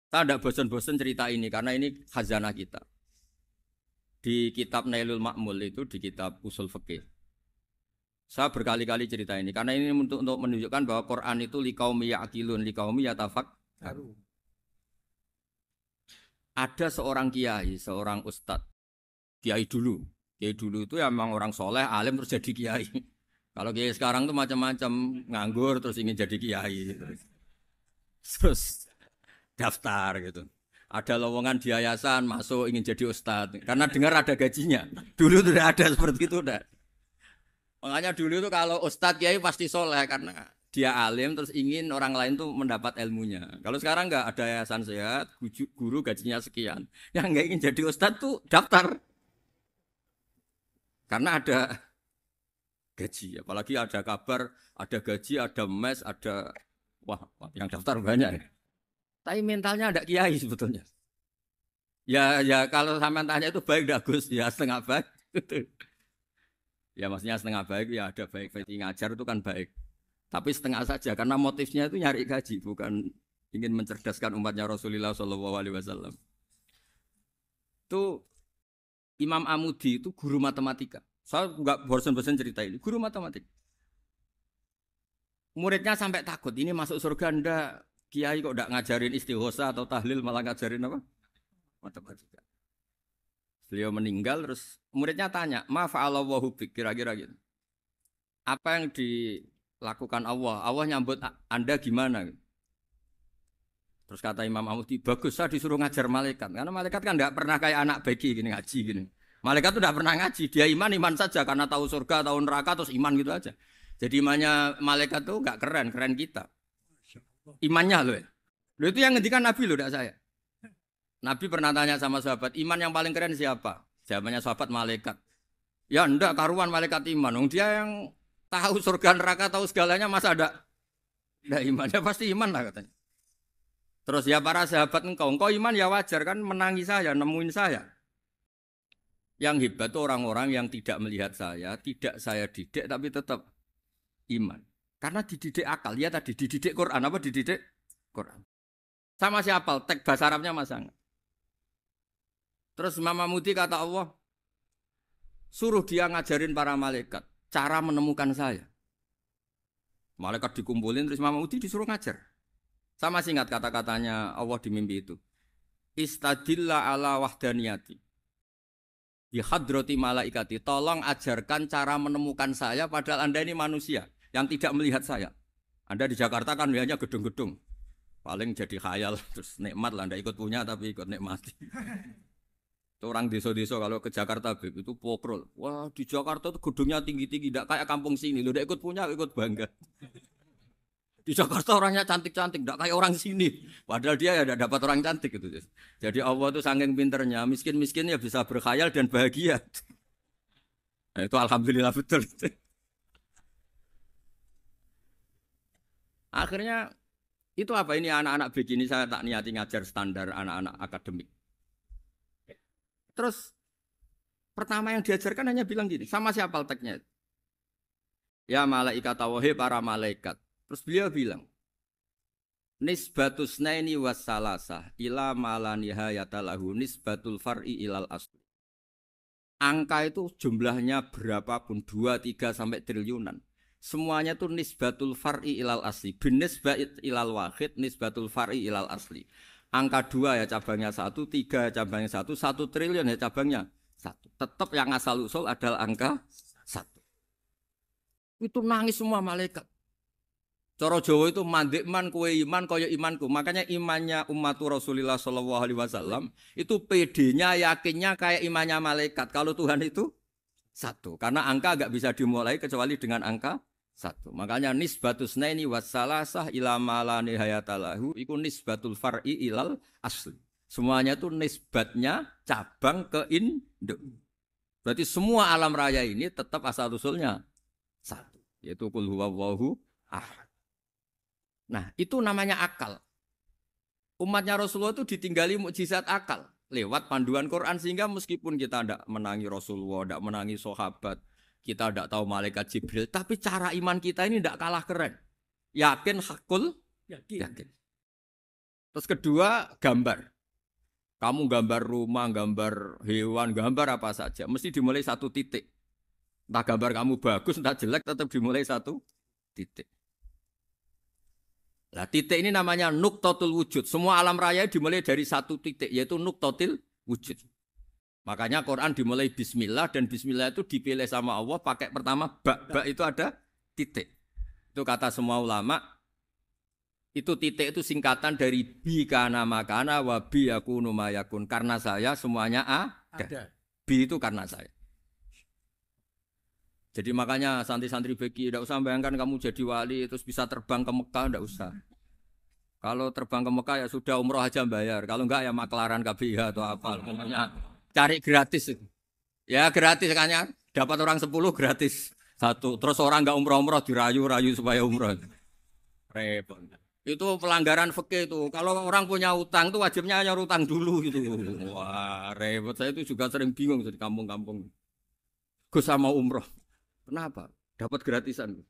Saya tidak bosan-bosan cerita ini karena ini khazanah kita. Di kitab Nailul Ma'mul itu di kitab Usul Fikih. Saya berkali-kali cerita ini karena ini untuk menunjukkan bahwa Quran itu liqaumi ya'qilun, liqaumi yatafakkarun. Ada seorang kiai, seorang ustadz, kiai dulu. Kiai dulu itu emang orang soleh, alim terus jadi kiai. Kalau kiai sekarang tuh macam-macam, nganggur terus ingin jadi kiai. Terus daftar gitu. Ada lowongan di yayasan masuk ingin jadi ustadz karena dengar ada gajinya. Dulu tuh ada seperti itu udah. Makanya dulu tuh kalau ustadz kiai pasti soleh karena dia alim terus ingin orang lain tuh mendapat ilmunya. Kalau sekarang nggak ada yayasan sehat, guru gajinya sekian. Yang nggak ingin jadi ustadz tuh daftar karena ada gaji. Apalagi ada kabar, ada gaji, ada mes, ada wah yang daftar banyak. Tapi mentalnya ada kiai sebetulnya. Ya kalau sampean tanya itu baik enggak Gus? Ya setengah baik. Ya maksudnya setengah baik ya ada baik ngajar itu kan baik. Tapi setengah saja karena motifnya itu nyari gaji bukan ingin mencerdaskan umatnya Rasulullah Shallallahu Alaihi Wasallam. Itu Imam Amudi itu guru matematika. Saya nggak bosan-bosan cerita ini. Guru matematika. Muridnya sampai takut ini masuk surga ndak. Kiai kok ndak ngajarin istighosa atau tahlil malah ngajarin apa? Matematika. Beliau meninggal terus muridnya tanya, "Ma fa'alallahu bik?" Kira-kira gitu. Apa yang dilakukan Allah? Allah nyambut Anda gimana? Terus kata Imam Amudi, "Bagus saya disuruh ngajar malaikat." Karena malaikat kan enggak pernah kayak anak beki gini ngaji gini. Malaikat tuh enggak pernah ngaji, dia iman saja karena tahu surga, tahu neraka terus iman gitu aja. Jadi imannya malaikat tuh enggak keren kita. Imannya loh ya. Loh itu yang ngendikan Nabi loh, enggak saya. Nabi pernah tanya sama sahabat, iman yang paling keren siapa? Jawabannya sahabat malaikat. Ya enggak, karuan malaikat iman. Dia yang tahu surga neraka, tahu segalanya masa ada imannya pasti iman lah katanya. Terus ya para sahabat engkau iman ya wajar kan menangi saya, nemuin saya. Yang hebat itu orang-orang yang tidak melihat saya, tidak saya didik tapi tetap iman. Karena dididik akal, ya tadi dididik Quran, apa dididik Quran. Sama siapa? Teks bahasa Arabnya masang. Terus Imam Amudi kata Allah, suruh dia ngajarin para malaikat cara menemukan saya. Malaikat dikumpulin terus Imam Amudi disuruh ngajar. Sama singkat kata-katanya Allah di mimpi itu. Istadilla ala wahdaniyati. Bi hadrati malaikati. Tolong ajarkan cara menemukan saya padahal Anda ini manusia yang tidak melihat saya. Anda di Jakarta kan hanya gedung-gedung. Paling jadi khayal terus nikmat lah Anda ikut punya tapi ikut nikmati. Orang desa-desa kalau ke Jakarta itu pokrol. Wah di Jakarta tuh gedungnya tinggi-tinggi, tidak kayak kampung sini. Lu udah ikut punya, ikut bangga. Di Jakarta orangnya cantik-cantik, tidak kayak orang sini. Padahal dia ya tidak dapat orang cantik gitu. Jadi Allah tuh saking pinternya, miskin-miskin ya bisa berkhayal dan bahagia. Nah, itu alhamdulillah betul. Akhirnya itu apa ini anak-anak begini saya tak niati ngajar standar anak-anak akademik. Terus pertama yang diajarkan hanya bilang gini, sama siapa teksnya? Ya malaikat wahi para malaikat. Terus beliau bilang, nisbatus naini wassalasah ila malanihayata lahu nisbatul far'i ilal asli. Angka itu jumlahnya berapapun 2, 3 sampai triliunan. Semuanya itu nisbatul far'i ilal asli. Binisbat ilal wahid nisbatul far'i ilal asli. Angka 2 ya cabangnya 1, 3 cabangnya 1, 1 triliun ya cabangnya 1. Tetap yang asal usul adalah angka 1. Itu nangis semua malaikat. Cara Jawa itu mandekman kue iman kaya imanku. Makanya imannya umat Rasulullah Shallallahu Alaihi Wasallam itu PD-nya yakinnya kayak imannya malaikat. Kalau Tuhan itu 1. Karena angka agak bisa dimulai kecuali dengan angka 1. Makanya nisbatus naini wassalasah ila malani hayatalahu iku nisbatul far'i ilal asli. Semuanya itu nisbatnya cabang ke induk. Berarti semua alam raya ini tetap asal usulnya 1, yaitu qul huwallahu ahad. Nah, itu namanya akal. Umatnya Rasulullah itu ditinggali mukjizat akal lewat panduan Quran sehingga meskipun kita tidak menangi Rasulullah, tidak menangi sahabat, kita tidak tahu malaikat Jibril, tapi cara iman kita ini tidak kalah keren. Yakin hakul yakin. Terus kedua, gambar. Kamu gambar rumah, gambar hewan, gambar apa saja. Mesti dimulai satu titik. Entah gambar kamu bagus, entah jelek, tetap dimulai satu titik. Nah, titik ini namanya nuktotul wujud. Semua alam raya dimulai dari satu titik, yaitu nuktotil wujud. Makanya Quran dimulai bismillah, dan bismillah itu dipilih sama Allah pakai pertama ba itu ada titik. Itu kata semua ulama. Itu titik itu singkatan dari bi kana makana wa bi yakunu mayakun. Karena saya semuanya ada. Bi itu karena saya. Jadi makanya santri-santri beki tidak usah bayangkan kamu jadi wali terus bisa terbang ke Mekah, tidak usah. Kalau terbang ke Mekah ya sudah umroh aja bayar. Kalau enggak ya maklaran KBH atau apa. Pokoknya cari gratis. Ya gratis kan, dapat orang 10 gratis satu. Terus orang enggak umroh-umroh dirayu-rayu supaya umroh. Repot. Itu pelanggaran fikih itu. Kalau orang punya utang itu wajibnya nyaur utang dulu gitu. Wah repot. Saya itu juga sering bingung di kampung-kampung. Gus sama umroh. Kenapa? Dapat gratisan.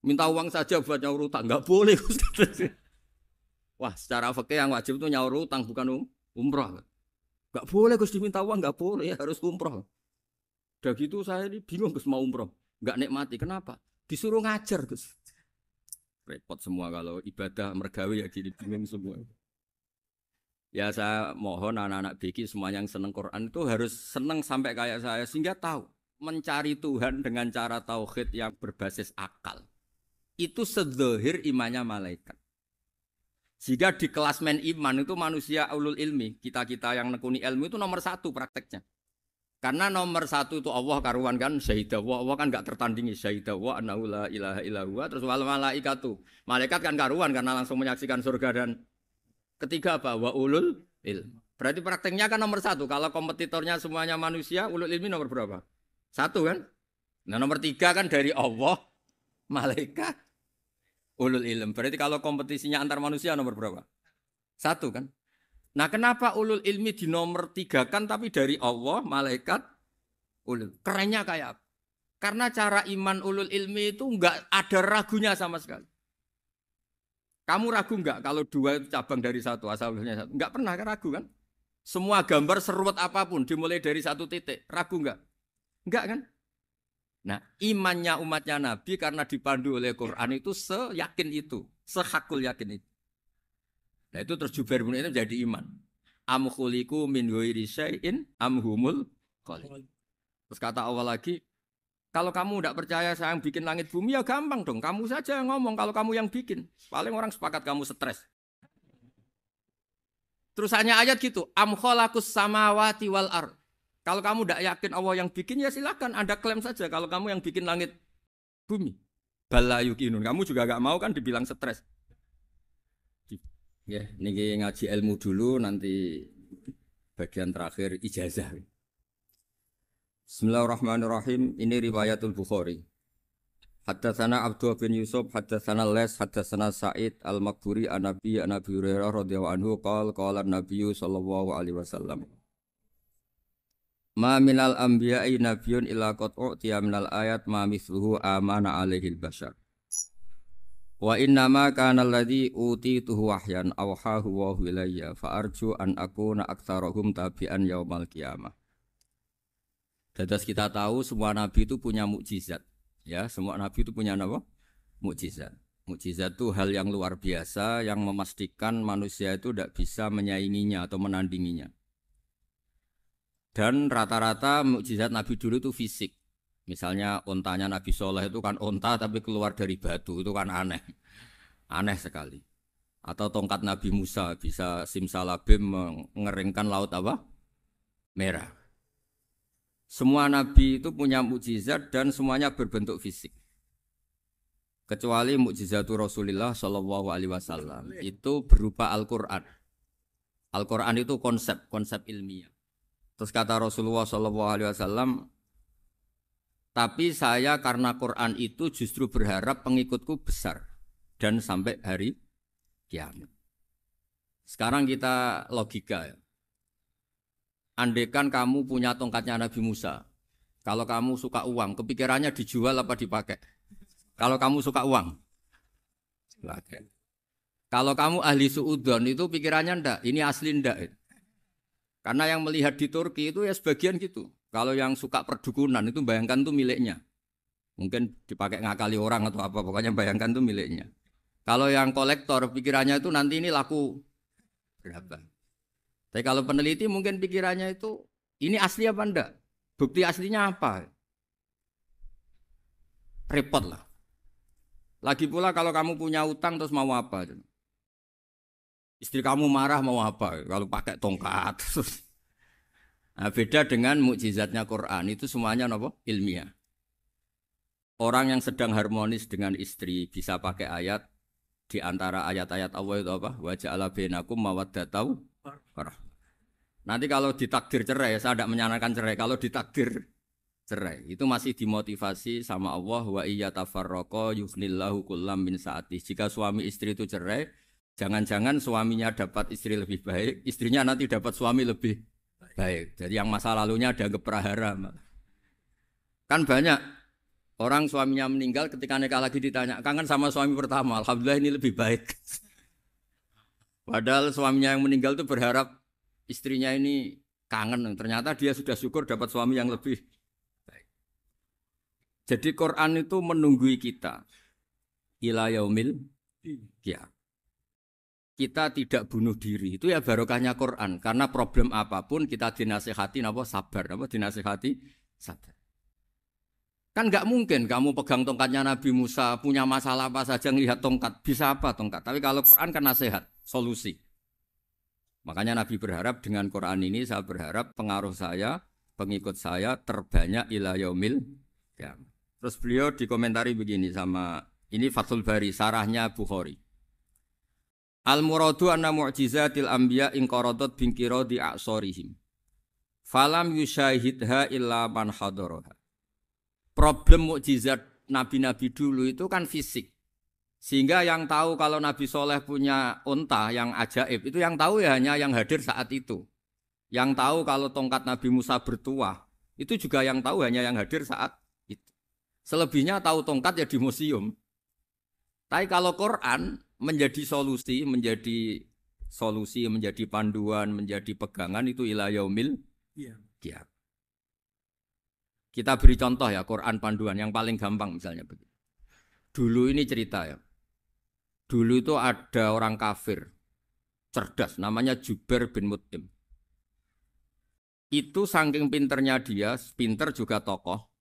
Minta uang saja buat nyaur utang. Enggak boleh. Wah, secara fikih yang wajib itu nyaur utang bukan umroh. Enggak boleh Gus diminta uang, enggak boleh, harus umroh. Udah gitu saya ini bingung Gus mau umroh. Enggak nikmati. Kenapa? Disuruh ngajar Gus. Repot semua kalau ibadah mergawe ya gini bingung semua. Ya saya mohon anak-anak BK semuanya yang seneng Quran itu harus seneng sampai kayak saya sehingga tahu mencari Tuhan dengan cara tauhid yang berbasis akal. Itu sedzahir imannya malaikat. Jika di klasmen iman itu manusia ulul ilmi, kita-kita yang nekuni ilmu itu nomor 1 prakteknya. Karena nomor 1 itu Allah karuan kan, syahidah Allah kan enggak tertandingi, syahidah wa annahu la ilaha illallah, terus wal malaikatu. Malaikat kan karuan karena langsung menyaksikan surga, dan ketiga apa? Wa ulul ilmi. Berarti prakteknya kan nomor 1. Kalau kompetitornya semuanya manusia, ulul ilmi nomor berapa? 1 kan? Nah nomor 3 kan dari Allah, malaikat, ulul ilm. Berarti kalau kompetisinya antar manusia nomor berapa? 1 kan? Nah kenapa ulul ilmi di nomor 3 kan tapi dari Allah, malaikat, ulul. Kerennya kayak apa? Karena cara iman ulul ilmi itu enggak ada ragunya sama sekali. Kamu ragu enggak kalau 2 itu cabang dari 1, asalnya 1? Enggak pernah ragu kan? Semua gambar seruat apapun dimulai dari 1 titik. Ragu enggak? Enggak kan? Nah, imannya umatnya Nabi karena dipandu oleh Quran itu seyakin itu, sehakul yakin itu. Nah, itu terus Jubair bin Mut'im jadi iman. Am khuliqu min ghairi syai'in am humul khaliq. Terus kata Allah lagi, kalau kamu tidak percaya saya yang bikin langit bumi ya gampang dong, kamu saja yang ngomong kalau kamu yang bikin. Paling orang sepakat kamu stres. Terus hanya ayat gitu, am khalaqus samawati wal ardh. Kalau kamu tidak yakin Allah yang bikin, ya silakan Anda klaim saja kalau kamu yang bikin langit bumi. Bala yuqinun. Kamu juga gak mau kan dibilang stres. Ya, ini ngaji ilmu dulu, nanti bagian terakhir ijazah. Bismillahirrahmanirrahim. Ini riwayatul Bukhari. Haddatsana Abdullah bin Yusuf, haddatsana Les, haddatsana Sa'id al-Maqburi an-Nabi Hurairah radhiyallahu anhu qala an-Nabi sallallahu alaihi wasallam. Ma minal anbiya'i nabiyyun illa qad u'tiya minal ayat ma mithluhu amana alaihi al-bashar. Wa inna ma kana alladhi utituhu wahyan awhahu wa ilayya fa arju an akuna aktsarahum tabi'an yaumal qiyamah. Dados kita tahu semua nabi itu punya mukjizat. Ya, semua nabi itu punya apa? Mukjizat. Mukjizat itu hal yang luar biasa yang memastikan manusia itu tidak bisa menyainginya atau menandinginya. Dan rata-rata mukjizat Nabi dulu itu fisik. Misalnya ontanya Nabi Soleh itu kan onta tapi keluar dari batu, itu kan aneh. Aneh sekali. Atau tongkat Nabi Musa bisa simsalabim mengeringkan laut apa? Merah. Semua Nabi itu punya mukjizat dan semuanya berbentuk fisik. Kecuali mukjizatul Rasulullah Shallallahu Alaihi Wasallam itu berupa Al-Quran. Al-Quran itu konsep ilmiah. Terus kata Rasulullah SAW, tapi saya karena Quran itu justru berharap pengikutku besar dan sampai hari kiamat. Sekarang kita logika ya. Andaikan kamu punya tongkatnya Nabi Musa, kalau kamu suka uang, kepikirannya dijual apa dipakai? Kalau kamu suka uang, dipakai. Kalau kamu ahli suudon itu pikirannya ndak, ini asli ndak. Karena yang melihat di Turki itu ya sebagian gitu. Kalau yang suka perdukunan itu bayangkan tuh miliknya. Mungkin dipakai ngakali orang atau apa, pokoknya bayangkan tuh miliknya. Kalau yang kolektor pikirannya itu nanti ini laku berapa. Tapi kalau peneliti mungkin pikirannya itu ini asli apa ndak? Bukti aslinya apa? Repot lah. Lagi pula kalau kamu punya utang terus mau apa? Istri kamu marah mau apa? Kalau pakai tongkat. Nah, beda dengan mukjizatnya Quran itu semuanya nopo ilmiah. Orang yang sedang harmonis dengan istri bisa pakai ayat di antara ayat-ayat Allah itu apa? Wa ja'ala bainakum mawaddatan warahmah. Nanti kalau ditakdir cerai, saya tidak menyarankan cerai. Kalau ditakdir cerai, itu masih dimotivasi sama Allah wa iya tafarraqa yughnillahu kullam min saatih. Jika suami istri itu cerai, jangan-jangan suaminya dapat istri lebih baik, istrinya nanti dapat suami lebih baik. Jadi yang masa lalunya dianggap prahara. Kan banyak orang suaminya meninggal ketika nikah lagi ditanya, kangen sama suami pertama, alhamdulillah ini lebih baik. Padahal suaminya yang meninggal itu berharap istrinya ini kangen, ternyata dia sudah syukur dapat suami yang lebih baik. Jadi Quran itu menunggui kita ila yaumil qiyamah. Kita tidak bunuh diri. Itu ya barokahnya Quran. Karena problem apapun kita dinasihati apa sabar, apa dinasihati sabar. Kan nggak mungkin kamu pegang tongkatnya Nabi Musa punya masalah apa saja ngelihat tongkat bisa apa tongkat. Tapi kalau Quran kan nasihat, solusi. Makanya Nabi berharap dengan Quran ini saya berharap pengaruh saya, pengikut saya terbanyak ila yaumil qiyamah. Terus beliau dikomentari begini sama ini Fathul Bari, sarahnya Bukhari. Al-muradu anna mu'jizatil anbiya inqaradat binqiradi a'sorihim. Falam yusyahidha illa man hadaraha. Problem mukjizat nabi-nabi dulu itu kan fisik. Sehingga yang tahu kalau Nabi Soleh punya unta yang ajaib, itu yang tahu ya hanya yang hadir saat itu. Yang tahu kalau tongkat Nabi Musa bertuah, itu juga yang tahu hanya yang hadir saat itu. Selebihnya tahu tongkat ya di museum. Tapi kalau Quran menjadi solusi, menjadi panduan, menjadi pegangan itu ila yaumil qiyamah. Kita beri contoh ya Quran panduan yang paling gampang misalnya begitu. Dulu ini cerita ya. Dulu itu ada orang kafir cerdas namanya Jubair bin Mut'im. Itu saking pinternya dia, pinter juga tokoh.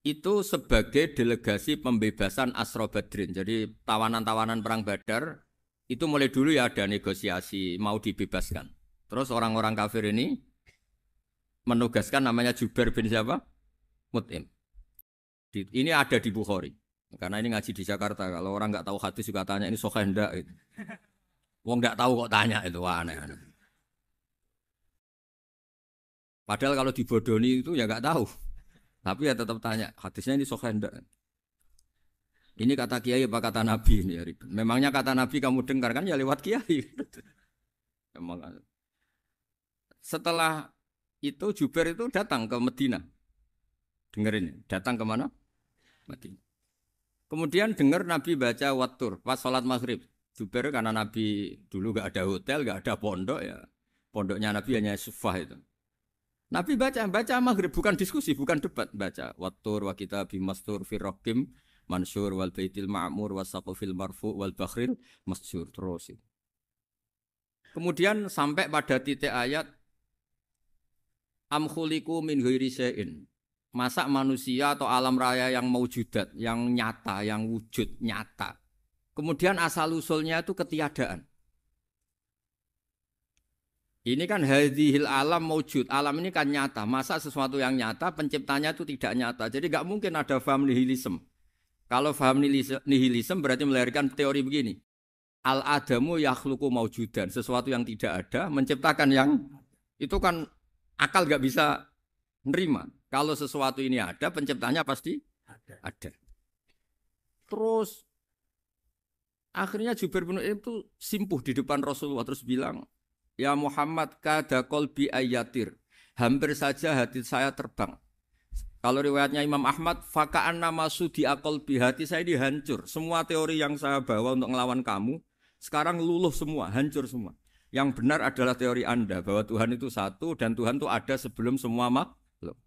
Itu sebagai delegasi pembebasan Asra Badrin. Jadi tawanan-tawanan perang Badar itu mulai dulu ya ada negosiasi mau dibebaskan. Terus orang-orang kafir ini menugaskan namanya Jubair bin siapa? Mut'im. Ini ada di Bukhari. Karena ini ngaji di Jakarta. Kalau orang nggak tahu hadis juga tanya ini sahih ndak. Wong nggak tahu kok tanya itu aneh. Padahal kalau dibodoni itu ya nggak tahu. Tapi ya tetap tanya, hadisnya ini sahih ndak? Ini kata kiai apa kata nabi ini ya ribet. Memangnya kata nabi kamu dengar kan ya lewat kiai. Memang. Setelah itu Jubair itu datang ke Medina. Dengerin, datang ke mana? Medina. Kemudian dengar Nabi baca Wattur pas sholat maghrib. Jubair karena Nabi dulu gak ada hotel, gak ada pondok ya. Pondoknya Nabi hanya sufah itu. Nabi baca maghrib, bukan diskusi, bukan debat, baca Wattur wa kitabi mastur firrokim mansur wal baitil ma'mur wasaqufil marfu wal bakhril masjur terus. Kemudian sampai pada titik ayat am khuliqu min ghairi syai'in. Masa manusia atau alam raya yang maujudat, yang nyata, yang wujud nyata. Kemudian asal usulnya itu ketiadaan. Ini kan hadhil alam maujud, alam ini kan nyata. Masa sesuatu yang nyata penciptanya itu tidak nyata. Jadi nggak mungkin ada faham nihilisme. Kalau faham nihilisme berarti melahirkan teori begini. Al-adamu yakhluqu maujudan, sesuatu yang tidak ada menciptakan yang itu kan akal nggak bisa nerima. Kalau sesuatu ini ada, penciptanya pasti ada. Terus akhirnya Jubair bin Mut'im itu simpuh di depan Rasulullah terus bilang, ya Muhammad kada qalbi ayatir. Hampir saja hati saya terbang. Kalau riwayatnya Imam Ahmad, faka'an nama sudi akol bihati saya ini hancur. Semua teori yang saya bawa untuk ngelawan kamu, sekarang luluh semua, hancur semua. Yang benar adalah teori Anda, bahwa Tuhan itu satu, dan Tuhan itu ada sebelum semua makhluk.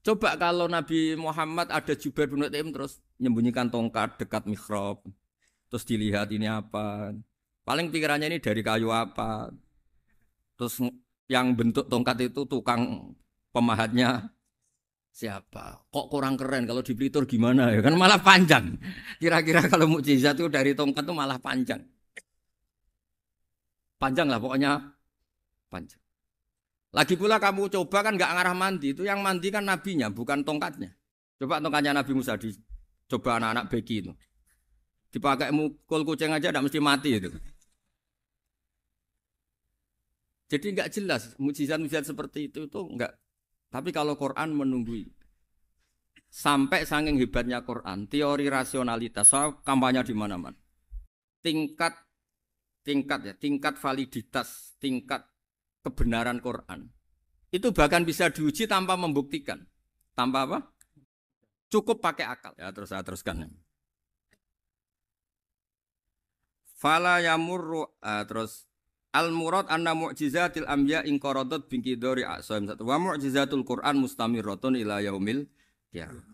Coba kalau Nabi Muhammad ada Jubair bin Mut'im terus menyembunyikan tongkat dekat mihrab, terus dilihat ini apa. Paling pikirannya ini dari kayu apa. Terus yang bentuk tongkat itu tukang pemahatnya siapa? Kok kurang keren kalau di Blitar gimana ya? Kan malah panjang. Kira-kira kalau mukjizat itu dari tongkat itu malah panjang. Panjang lah pokoknya panjang. Lagi pula kamu coba kan nggak ngarah mandi. Itu yang mandi kan nabinya bukan tongkatnya. Coba tongkatnya Nabi Musa coba anak-anak beki itu. Dipakai mukul kucing aja tidak mesti mati itu. Jadi nggak jelas mukjizat-mukjizat seperti itu nggak. Tapi kalau Quran menunggui sampai saking hebatnya Quran, teori rasionalitas, soal kampanye di mana-mana. Tingkat validitas, tingkat kebenaran Quran. Itu bahkan bisa diuji tanpa membuktikan. Tanpa apa? Cukup pakai akal. Ya, terus saya teruskan. Fala yamurru terus al-murad anna mu'jizatil anbiya in qaradat bi qidari a'sam wa mu'jizatul Qur'an mustamirratun ila yaumil qiyamah.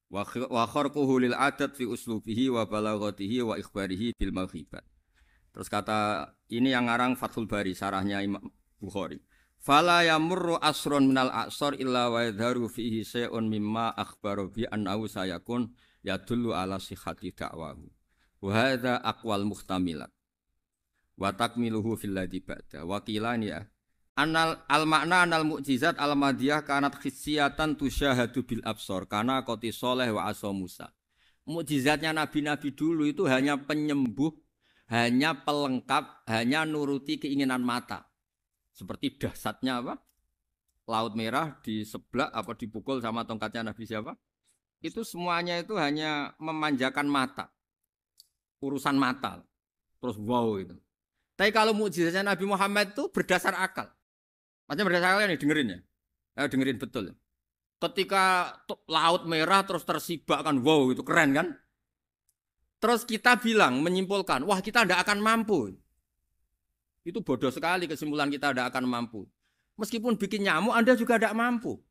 Wa kharquhu lil adat fi uslubihi wa balaghatihi wa ikhbarihi bil maghibat. Terus kata ini yang ngarang Fathul Bari sarahnya Imam Bukhari. Fala yamurru asrun minal a'sar illa wa yadharu fihi shay'un mimma akhbaru bi annahu sayakun yadullu ala sihhati da'wahu. Wa hadza aqwal muhtamilat. Wa takmiluhu fil ladzi ba'da wa qilani ya anal al makna anal mukjizat al madiyah kanat khissiyatan tusyahadu bil absar kana qoti soleh wa asa Musa. Mukjizatnya nabi-nabi dulu itu hanya penyembuh, hanya pelengkap, hanya nuruti keinginan mata. Seperti dahsyatnya apa? Laut Merah di sebelah apa dipukul sama tongkatnya Nabi siapa? Itu semuanya itu hanya memanjakan mata. Urusan mata. Terus wow itu. Tapi kalau mukjizatnya Nabi Muhammad itu berdasar akal. Maksudnya berdasar akal nih dengerin ya. Dengerin betul. Ketika Laut Merah terus tersibak kan wow itu keren kan. Terus kita bilang menyimpulkan wah kita tidak akan mampu. Itu bodoh sekali kesimpulan kita tidak akan mampu. Meskipun bikin nyamuk Anda juga tidak mampu.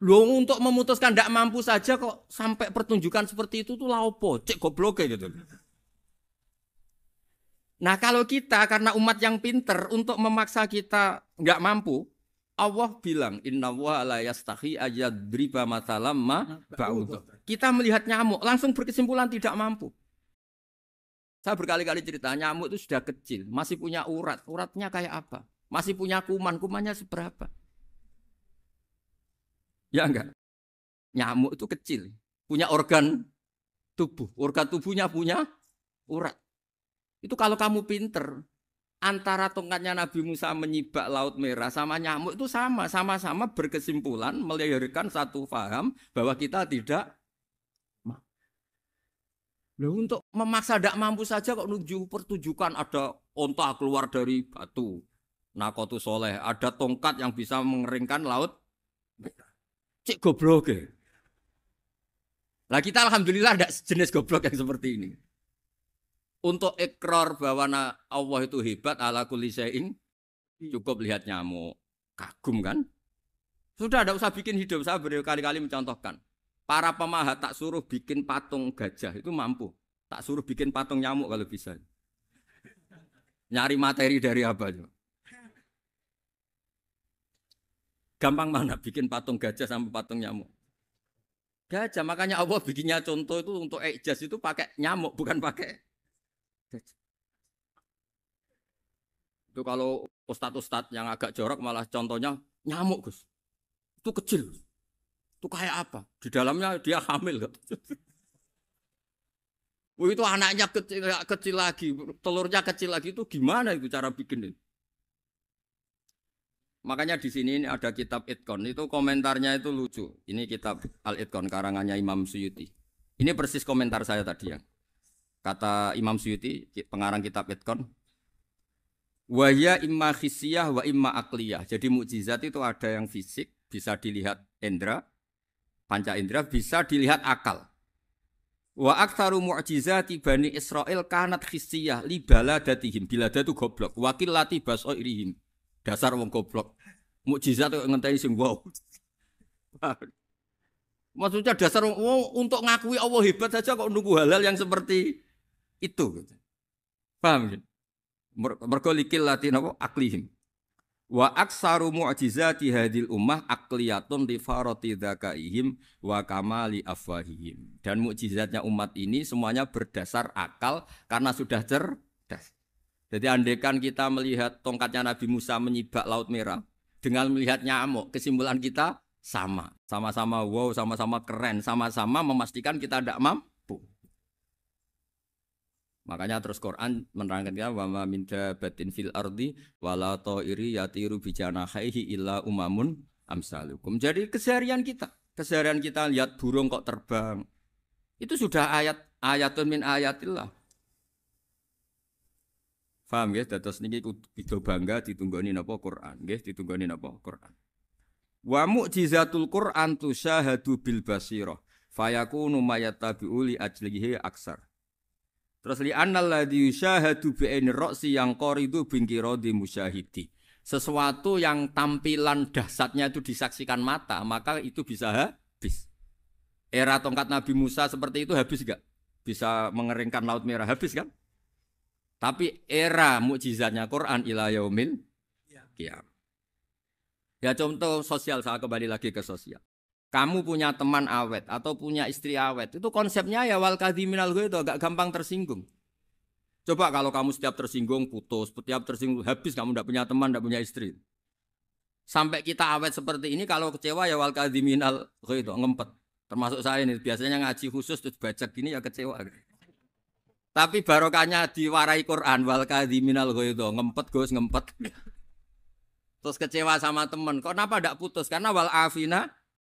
Loh untuk memutuskan tidak mampu saja kok sampai pertunjukan seperti itu tuh laopo cek goblok gitu. Nah kalau kita karena umat yang pinter untuk memaksa kita nggak mampu, Allah bilang Inna wa la yastahi ayadriba mathalam ma ba'ud. Kita melihat nyamuk langsung berkesimpulan tidak mampu. Saya berkali-kali cerita nyamuk itu sudah kecil, masih punya urat, uratnya kayak apa? Masih punya kuman, kumannya seberapa? Ya enggak? Nyamuk itu kecil, punya organ tubuhnya punya urat. Itu kalau kamu pinter, antara tongkatnya Nabi Musa menyibak Laut Merah sama nyamuk itu sama-sama berkesimpulan melahirkan satu faham bahwa kita tidak mampu. Loh, untuk memaksa tidak mampu saja kok nuju pertunjukan ada onta keluar dari batu, Nakotu Soleh, ada tongkat yang bisa mengeringkan Laut Merah. Cik goblok ya. Lah kita alhamdulillah ada jenis goblok yang seperti ini. Untuk ikrar bahwa Allah itu hebat ala kulli syai'in cukup lihat nyamuk kagum kan? Sudah tidak usah bikin hidup. Saya berkali-kali mencontohkan. Para pemahat tak suruh bikin patung gajah itu mampu. Tak suruh bikin patung nyamuk kalau bisa. Nyari materi dari apa? Gampang mana bikin patung gajah sama patung nyamuk? Gajah, makanya Allah bikinnya contoh itu untuk ijaz itu pakai nyamuk bukan pakai. Itu kalau ustadz-ustadz yang agak jorok malah contohnya nyamuk Gus. Itu kecil. Itu kayak apa? Di dalamnya dia hamil. Itu anaknya kecil lagi, telurnya kecil lagi itu gimana itu cara bikin itu? Makanya di sini ada kitab Itqon itu komentarnya itu lucu. Ini kitab Al-Itqon karangannya Imam Suyuti. Ini persis komentar saya tadi yang kata Imam Suyuti, pengarang kitab Itqon, wahya imma khissiyah wa imma akliyah. Jadi mukjizat itu ada yang fisik, bisa dilihat indra, panca indra, bisa dilihat akal. Wa aktsaru mu'jizati Bani Israil kanat khissiyah li baladatihim. Bilada itu goblok. Wakil lati basoirihim. Dasar wong goblok. Mukjizat kok ngenteni sing wow. Maksudnya dasar untuk ngakui Allah hebat saja kok nunggu halal yang seperti itu. Paham? Mergo likil lati napa aklihim. Wa aksaru mu'jizati hadil ummah akliyatun li farati dzakaihim wa kamali afwahihim. Dan mukjizatnya umat ini semuanya berdasar akal karena sudah cerdas. Jadi andekan kita melihat tongkatnya Nabi Musa menyibak Laut Merah dengan melihat nyamuk, kesimpulan kita sama. Sama-sama wow, sama-sama keren, sama-sama memastikan kita tidak mampu. Makanya terus Quran menerangkan kita wa ma min dabatin fil ardi wala ta'iri yatiru bijanahihi illa umamun amsalukum. Jadi keseharian kita lihat burung kok terbang. Itu sudah ayatun min ayatillah. Paham nggih? Dados niki kudu bangga ditunggoni napa Quran, nggih, ditunggoni napa Quran. Wa mu'jizatul Quran tusyahadu bil basirah fayakunu mayatabi'u li ajlihi aksar. Terus li annal ladzi yusyahadu bi ainir ra'si yang qaridu bingkiradi musyahidi. Sesuatu yang tampilan dahsyatnya itu disaksikan mata, maka itu bisa habis. Era tongkat Nabi Musa seperti itu habis enggak? Bisa mengeringkan Laut Merah, habis kan? Tapi era mukjizatnya Quran ila yaumil qiyamah. Ya contoh sosial, saya kembali lagi ke sosial. Kamu punya teman awet atau punya istri awet, itu konsepnya ya wal kadhiminal ghaidh, agak gampang tersinggung. Coba kalau kamu setiap tersinggung putus, setiap tersinggung habis, kamu tidak punya teman, tidak punya istri. Sampai kita awet seperti ini, kalau kecewa ya wal kadhiminal ghaidh, ngempet. Termasuk saya ini, biasanya ngaji khusus terus baca gini ya kecewa. Tapi barokahnya diwarai Quran wal kadhiminal ghaidh, ngempet Gus, ngempet. Terus kecewa sama teman, kenapa tidak putus? Karena wal afina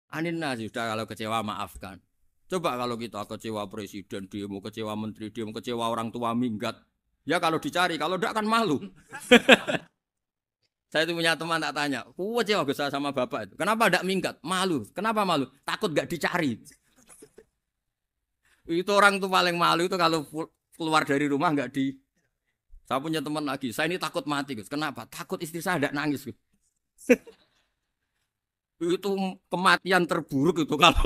aninna, sudah kalau kecewa maafkan. Coba kalau kita kecewa presiden demo, kecewa menteri demo, kecewa orang tua minggat. Ya kalau dicari, kalau tidak kan malu. Saya itu punya teman tak tanya, kecewa gak sama bapak itu. Kenapa tidak minggat? Malu. Kenapa malu? Takut gak dicari. Itu orang tuh paling malu itu kalau keluar dari rumah gak di. Saya punya teman lagi, saya ini takut mati Gus. Kenapa? Takut istri saya tidak nangis Gus. Itu kematian terburuk itu kalau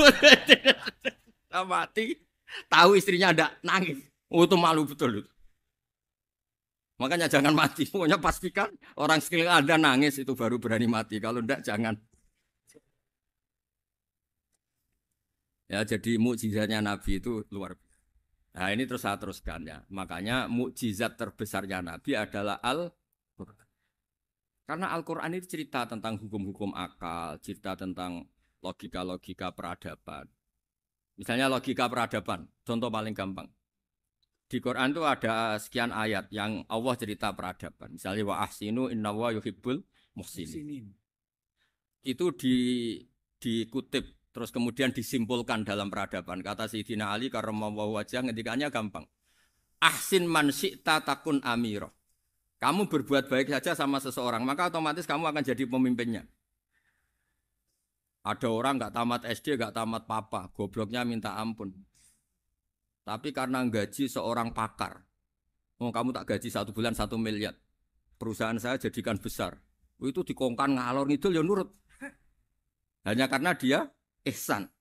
mati tahu istrinya ada nangis, itu malu betul itu. Makanya jangan mati, pokoknya pastikan orang sekeliling Anda nangis itu baru berani mati, kalau enggak jangan. Ya jadi mukjizatnya Nabi itu luar biasa. Nah ini terus saya teruskan ya, makanya mukjizat terbesarnya Nabi adalah Al-Quran. Karena Al-Quran itu cerita tentang hukum-hukum akal, cerita tentang logika-logika peradaban. Misalnya logika peradaban, contoh paling gampang. Di Quran itu ada sekian ayat yang Allah cerita peradaban. Misalnya wa ahsinu innallaha yuhibbul muhsinin. Itu dikutip, terus kemudian disimpulkan dalam peradaban. Kata Sayyidina Ali karramallahu wajhah ngendikannya gampang. Ahsin man syi'ta takun amira. Kamu berbuat baik saja sama seseorang, maka otomatis kamu akan jadi pemimpinnya. Ada orang nggak tamat SD, nggak tamat papa, gobloknya minta ampun. Tapi karena gaji seorang pakar, kamu tak gaji 1 bulan 1 miliar, perusahaan saya jadikan besar. Itu dikongkan ngalor ngidul ya nurut. Hanya karena dia ihsan.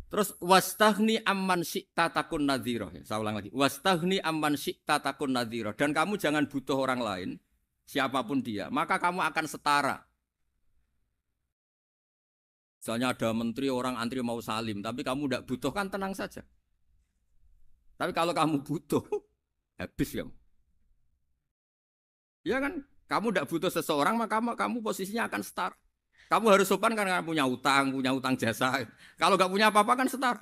Terus wastaghni amman syi'ta takun nadhira. Saya ulang lagi. Wastaghni amman syi'ta takun nadhira. Dan kamu jangan butuh orang lain, siapapun dia, maka kamu akan setara. Misalnya ada menteri orang antri mau salim, tapi kamu tidak butuh, kan tenang saja. Tapi kalau kamu butuh, habis kamu. Ya kan? Kamu tidak butuh seseorang, maka kamu posisinya akan setara. Kamu harus sopan karena punya utang jasa. Kalau nggak punya apa-apa kan setara.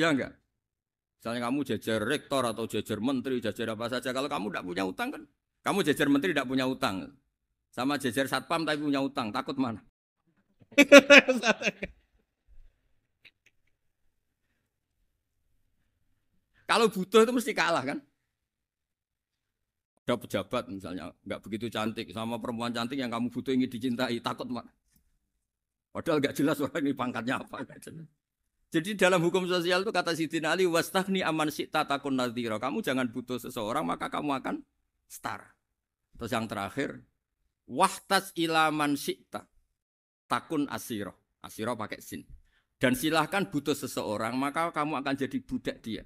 Ya enggak? Misalnya kamu jajar rektor atau jajar menteri, jajar apa saja. Kalau kamu tidak punya utang kan, kamu jajar menteri tidak punya utang. Sama jajar satpam tapi punya utang, takut mana? Kalau butuh itu mesti kalah kan? Ada pejabat misalnya nggak begitu cantik sama perempuan cantik yang kamu butuh ingin dicintai, takut mak. Padahal nggak jelas orang ini pangkatnya apa. Jadi dalam hukum sosial itu kata Sidin Ali wastahni aman syi'ta takun nadhira. Kamu jangan butuh seseorang maka kamu akan setara. Terus yang terakhir wahtas ilaman syi'ta takun asiro. Asiro pakai sin. Dan silahkan butuh seseorang maka kamu akan jadi budak dia.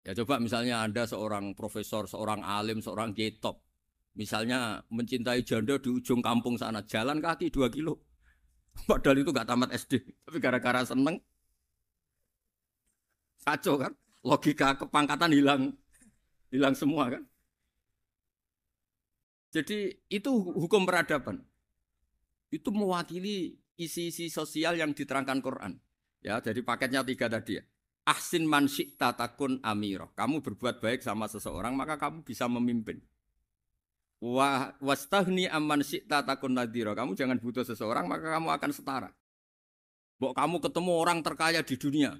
Ya coba misalnya Anda seorang profesor, seorang alim, seorang kiai top. Misalnya mencintai janda di ujung kampung sana, jalan kaki 2 kilo. Padahal itu gak tamat SD. Tapi gara-gara seneng, kacau kan. Logika kepangkatan hilang semua kan. Jadi itu hukum peradaban. Itu mewakili isi-isi sosial yang diterangkan Quran. Ya, jadi paketnya 3 tadi ya. Ahsin man syi'ta takun amirah. Kamu berbuat baik sama seseorang maka kamu bisa memimpin. Wastahni amman syi'ta takun nadhira. Kamu jangan butuh seseorang maka kamu akan setara. Mbok kamu ketemu orang terkaya di dunia.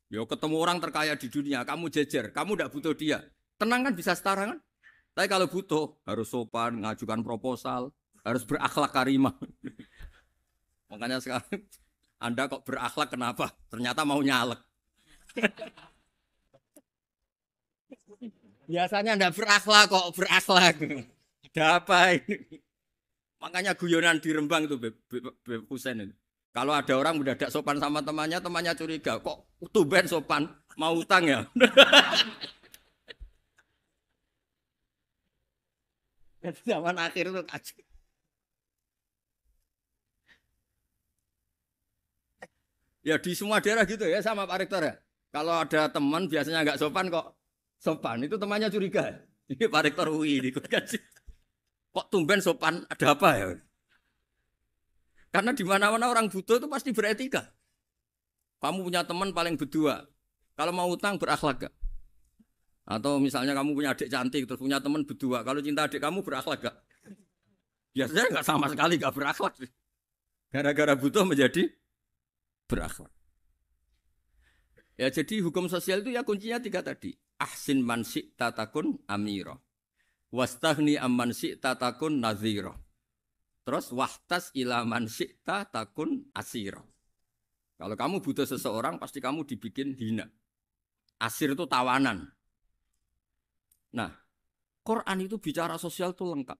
Ya ketemu orang terkaya di dunia, kamu jejer, kamu tidak butuh dia. Tenang kan bisa setara kan? Tapi kalau butuh harus sopan, ngajukan proposal, harus berakhlak karimah. Makanya sekarang Anda kok berakhlak kenapa? Ternyata mau nyalek. Biasanya enggak berakhlak kok berakhlak. Ada apa ini? Makanya guyonan di Rembang itu Beb Husein itu. Kalau ada orang mendadak sopan sama temannya, temannya curiga. Kok tumben sopan? Mau utang ya? Zaman akhir itu kacau. Ya di semua daerah gitu ya sama Pak Rektor ya. Kalau ada teman biasanya nggak sopan kok sopan, itu temannya curiga. Ini Pak Rektor UI ikut kaji. Kok tumben sopan? Ada apa ya? Karena di mana-mana orang butuh itu pasti beretika. Kamu punya teman paling berdua. Kalau mau utang berakhlak gak? Atau misalnya kamu punya adik cantik terus punya teman berdua. Kalau cinta adik kamu berakhlak gak? Biasanya nggak sama sekali nggak berakhlak. Gara-gara butuh menjadi berakhlak. Ya jadi hukum sosial itu ya kuncinya 3 tadi. Ahsin man syi'ta takun amira. Wastahni amman syi'ta takun nadhira. Terus wahtas ila man syi'ta takun asira. Kalau kamu butuh seseorang pasti kamu dibikin hina. Asir itu tawanan. Nah, Quran itu bicara sosial itu lengkap.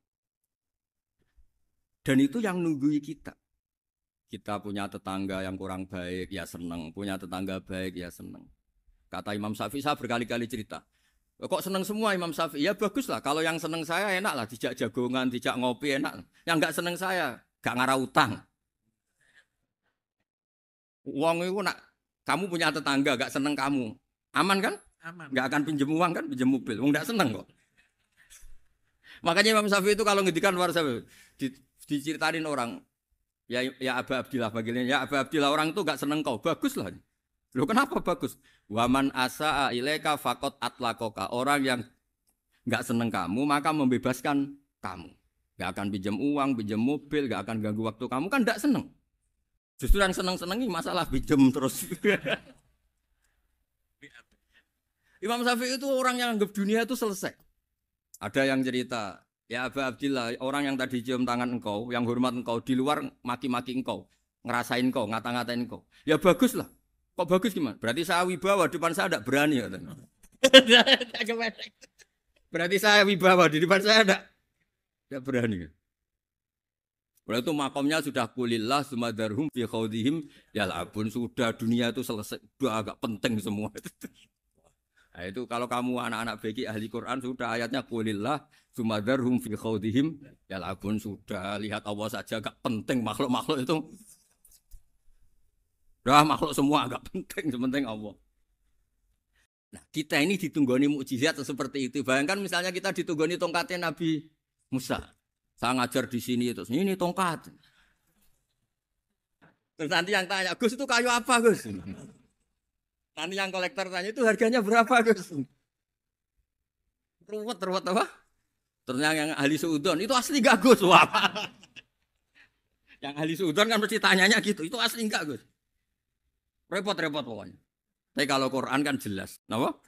Dan itu yang nunggui kita. Kita punya tetangga yang kurang baik, ya seneng. Punya tetangga baik, ya seneng. Kata Imam Syafi'i, saya berkali-kali cerita. Kok seneng semua Imam Syafi'i? Ya bagus lah. Kalau yang seneng saya enak lah. Dijak jagongan, dijak ngopi enak. Yang nggak seneng saya, gak ngarah utang. Uang itu nak, kamu punya tetangga gak seneng kamu. Aman kan? Aman. Gak akan pinjem uang kan, pinjem mobil. Uang gak seneng kok. Makanya Imam Syafi'i itu kalau ngedikan luar Syafi'i, diceritain orang. Ya Aba Abdillah bagiannya. Ya Aba Abdillah orang itu gak seneng kau. Bagus lah. Loh kenapa bagus? Waman asa'a ilaika faqad atlaqaka. Orang yang gak seneng kamu maka membebaskan kamu. Gak akan pinjam uang, pinjam mobil, gak akan ganggu waktu kamu kan gak seneng. Justru yang seneng-senengi masalah pinjam terus. Imam Syafi'i itu orang yang anggap dunia itu selesai. Ada yang cerita, ya Aba Abdillah, orang yang tadi cium tangan engkau, yang hormat engkau, di luar maki-maki engkau, ngerasain engkau, ngata-ngatain engkau. Ya bagus lah. Kok bagus gimana? Berarti saya wibawa, depan saya tidak berani. Berarti saya wibawa, di depan saya tidak berani. Berarti itu makomnya sudah kulillah, sumadarhum fi khawdihim, yal'abun. Sudah dunia itu selesai, sudah agak penting semua. Nah itu kalau kamu anak-anak beki ahli Quran sudah ayatnya kulillah sumadarhum fi khawdihim yal'abun. Sudah lihat Allah saja agak penting makhluk-makhluk itu. Dah makhluk semua agak penting, sepenting Allah. Nah kita ini ditunggoni mukjizat seperti itu. Bayangkan misalnya kita ditunggoni tongkatnya Nabi Musa. Saya ngajar di sini terus ini tongkat. Terus nanti yang tanya, Gus itu kayu apa Gus? Nanti yang kolektor tanya itu harganya berapa Gus? Ruwet apa? Ternyata yang ahli suudon itu asli gak Gus? Wah. Yang ahli suudon kan mesti tanyanya gitu, itu asli enggak Gus? Repot pokoknya. Tapi kalau Quran kan jelas. Kenapa?